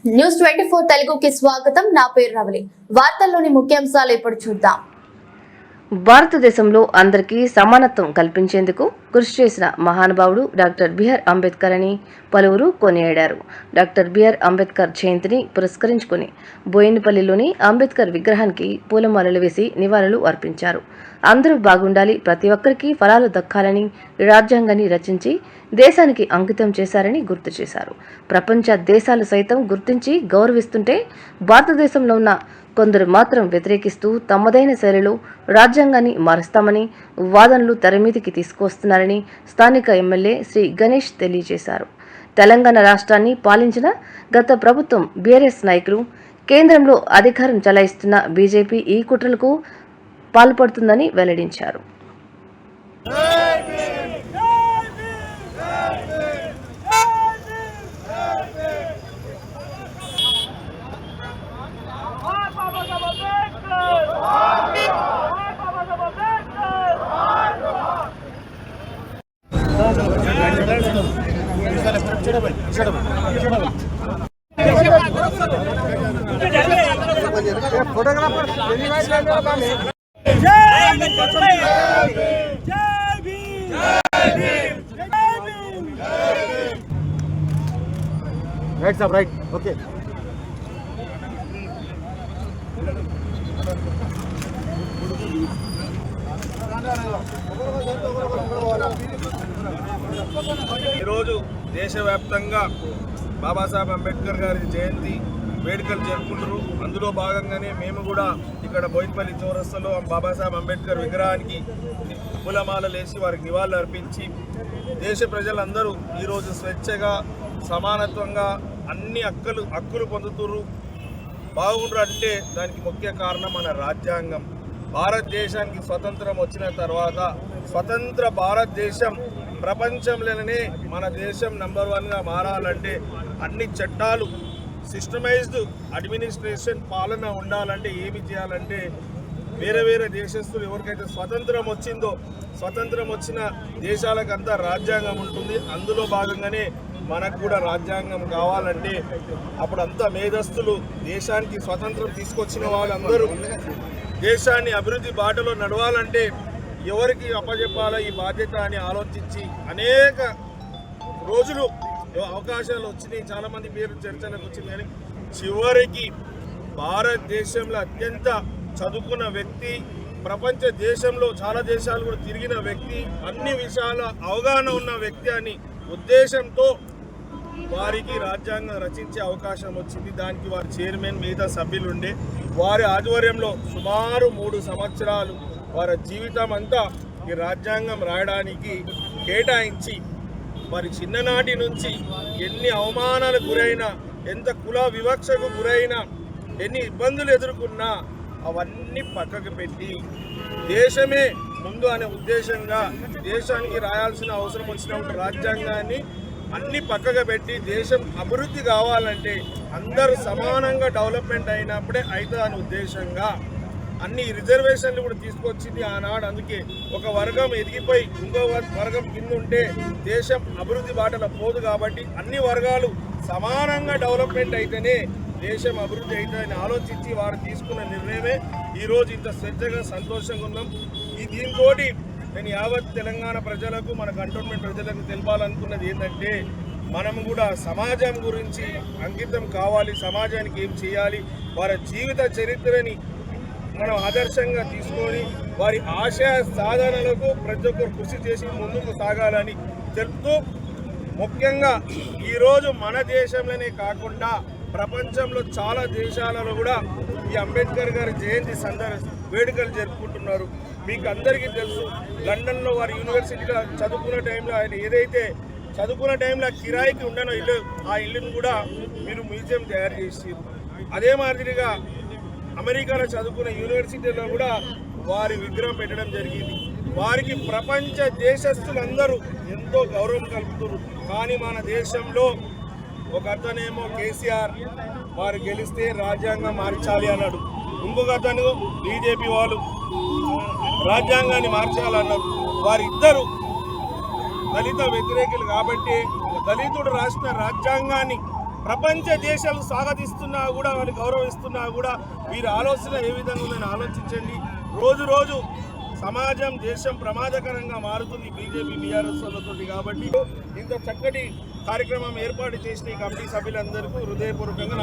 News 24 తెలుగుకి స్వాగతం. నా పేరు రవలి. వార్తల్లోని ముఖ్యాంశాలు ఇప్పుడు చూద్దాం. భారతదేశంలో అందరికీ సమానత్వం కల్పించేందుకు కృషి చేసిన మహానుభావుడు డాక్టర్ బిఆర్ అంబేద్కర్ అని పలువురు కొనియాడారు. డాక్టర్ బిఆర్ అంబేద్కర్ జయంతిని పురస్కరించుకుని బోయినపల్లిలోని అంబేద్కర్ విగ్రహానికి పూలమాలలు వేసి నివాళులు అర్పించారు. అందరూ బాగుండాలి, ప్రతి ఒక్కరికి ఫలాలు దక్కాలని రాజ్యాంగాన్ని రచించి దేశానికి అంకితం చేశారని గుర్తు చేశారు. ప్రపంచ దేశాలు సైతం గుర్తించి గౌరవిస్తుంటే భారతదేశంలో ఉన్న కొందరు మాత్రం వ్యతిరేకిస్తూ తమదైన శైలిలో రాజ్యాంగాన్ని మారుస్తామని వాదనలు తెరమీదికి తీసుకువస్తున్నారని స్థానిక ఎమ్మెల్యే శ్రీ గణేష్ తెలియజేశారు. తెలంగాణ రాష్ట్రాన్ని పాలించిన గత ప్రభుత్వం బీఆర్ఎస్ నాయకులు, కేంద్రంలో అధికారం చలాయిస్తున్న బీజేపీ ఈ కుట్రలకు పాల్పడుతుందని వెల్లడించారు. Right, sir, right. Okay. ఈరోజు దేశవ్యాప్తంగా బాబాసాహెబ్ అంబేద్కర్ గారి జయంతి వేడుకలు జరుపుకుంటారు. అందులో భాగంగానే మేము కూడా ఇక్కడ బోయినపల్లి చౌరస్తాలో బాబాసాహెబ్ అంబేద్కర్ విగ్రహానికి పూలమాలలు వేసి వారికి నివాళులు అర్పించి దేశ ప్రజలందరూ ఈరోజు స్వేచ్ఛగా సమానత్వంగా అన్ని హక్కులు పొందుతున్నారు. బాగుండ్రు అంటే దానికి ముఖ్య కారణం మన రాజ్యాంగం. భారతదేశానికి స్వతంత్రం వచ్చిన తర్వాత స్వతంత్ర భారతదేశం ప్రపంచంలోనే మన దేశం నంబర్ 1గా మారాలంటే అన్ని చట్టాలు సిస్టమైజ్డ్ అడ్మినిస్ట్రేషన్ పాలన ఉండాలంటే ఏమి చేయాలంటే వేరే దేశస్తులు ఎవరికైతే స్వతంత్రం వచ్చిందో స్వతంత్రం వచ్చిన దేశాలకంతా రాజ్యాంగం ఉంటుంది. అందులో భాగంగానే మనకు కూడా రాజ్యాంగం కావాలంటే అప్పుడు అంతా మేధస్తులు దేశానికి స్వతంత్రం తీసుకొచ్చిన వాళ్ళందరూ దేశాన్ని అభివృద్ధి బాటలో నడవాలంటే ఎవరికి అప్పచెప్పాలో ఈ బాధ్యత అని ఆలోచించి అనేక రోజులు అవకాశాలు వచ్చినాయి. చాలామంది పేరు చర్చలకు వచ్చింది. కానీ చివరికి భారతదేశంలో అత్యంత చదువుకున్న వ్యక్తి, ప్రపంచ దేశంలో చాలా దేశాలు కూడా తిరిగిన వ్యక్తి, అన్ని విషయాల అవగాహన ఉన్న వ్యక్తి అని ఉద్దేశంతో వారికి రాజ్యాంగం రచించే అవకాశం వచ్చింది. దానికి వారి చైర్మన్ మిగతా సభ్యులుండే వారి ఆధ్వర్యంలో సుమారు 3 సంవత్సరాలు వారి జీవితం అంతా ఈ రాజ్యాంగం రాయడానికి కేటాయించి మరి చిన్ననాటి నుంచి ఎన్ని అవమానాలకు గురైనా, ఎంత కుల వివక్షకు గురైనా, ఎన్ని ఇబ్బందులు ఎదుర్కొన్నా అవన్నీ పక్కకు పెట్టి దేశమే ముందు అనే ఉద్దేశంగా దేశానికి రాయాల్సిన అవసరం వచ్చినప్పుడు రాజ్యాంగాన్ని అన్ని పక్కగా పెట్టి దేశం అభివృద్ధి కావాలంటే అందరూ సమానంగా డెవలప్మెంట్ అయినప్పుడే అవుతుంది అనే ఉద్దేశంగా అన్ని రిజర్వేషన్లు కూడా తీసుకొచ్చింది ఆనాడు. అందుకే ఒక వర్గం ఎదిగిపోయి ఇంకో వర్గం కింద ఉంటే దేశం అభివృద్ధి బాటలో పోదు. కాబట్టి అన్ని వర్గాలు సమానంగా డెవలప్మెంట్ అయితేనే దేశం అభివృద్ధి అవుతుందని ఆలోచించి వారు తీసుకున్న నిర్ణయమే ఈరోజు ఇంత స్వేచ్ఛగా సంతోషంగా ఉన్నాం. దీంతో నేను యావత్ తెలంగాణ ప్రజలకు, మన కంటోన్మెంట్ ప్రజలకు తెలపాలనుకున్నది ఏంటంటే మనం కూడా సమాజం గురించి అంకితం కావాలి. సమాజానికి ఏం చేయాలి, వారి జీవిత చరిత్రని మనం ఆదర్శంగా తీసుకొని వారి ఆశయ సాధనలకు ప్రతి ఒక్కరు కృషి చేసి ముందుకు సాగాలని చెప్తూ, ముఖ్యంగా ఈరోజు మన దేశంలోనే కాకుండా ప్రపంచంలో చాలా దేశాలలో కూడా ఈ అంబేద్కర్ గారి జయంతి వేడుకలు జరుపుకుంటున్నారు. మీకు అందరికీ తెలుసు, లండన్లో వారి యూనివర్సిటీలో చదువుకున్న టైంలో ఆయన ఏదైతే చదువుకున్న టైంలో కిరాయికి ఉండనో ఇల్లు, ఆ ఇల్లును కూడా మీరు మ్యూజియం తయారు చేసి, అదే మాదిరిగా అమెరికాలో చదువుకున్న యూనివర్సిటీలో కూడా వారి విగ్రహం పెట్టడం జరిగింది. వారికి ప్రపంచ దేశస్తులందరూ ఎంతో గౌరవం కలుపుతున్నారు. కానీ మన దేశంలో ఒక అతనేమో కేసీఆర్ వారు గెలిస్తే రాజ్యాంగం మార్చాలి అన్నాడు. ఇంకొక అతను బీజేపీ వాళ్ళు రాజ్యాంగాన్ని మార్చాలన్నారు. వారిద్దరు దళిత వ్యతిరేకులు కాబట్టి దళితుడు రాసిన రాజ్యాంగాన్ని ప్రపంచ దేశాలు స్వాగతిస్తున్నా కూడా వాళ్ళు గౌరవిస్తున్నా కూడా వీరి ఆలోచన ఏ విధంగా ఉందని ఆలోచించండి. రోజు రోజు సమాజం దేశం ప్రమాదకరంగా మారుతుంది బీజేపీ బీఆర్ఎస్ వాళ్ళతోటి. కాబట్టి ఇంత చక్కటి కార్యక్రమం ఏర్పాటు చేసిన ఈ కమిటీ సభ్యులందరికీ హృదయపూర్వకంగా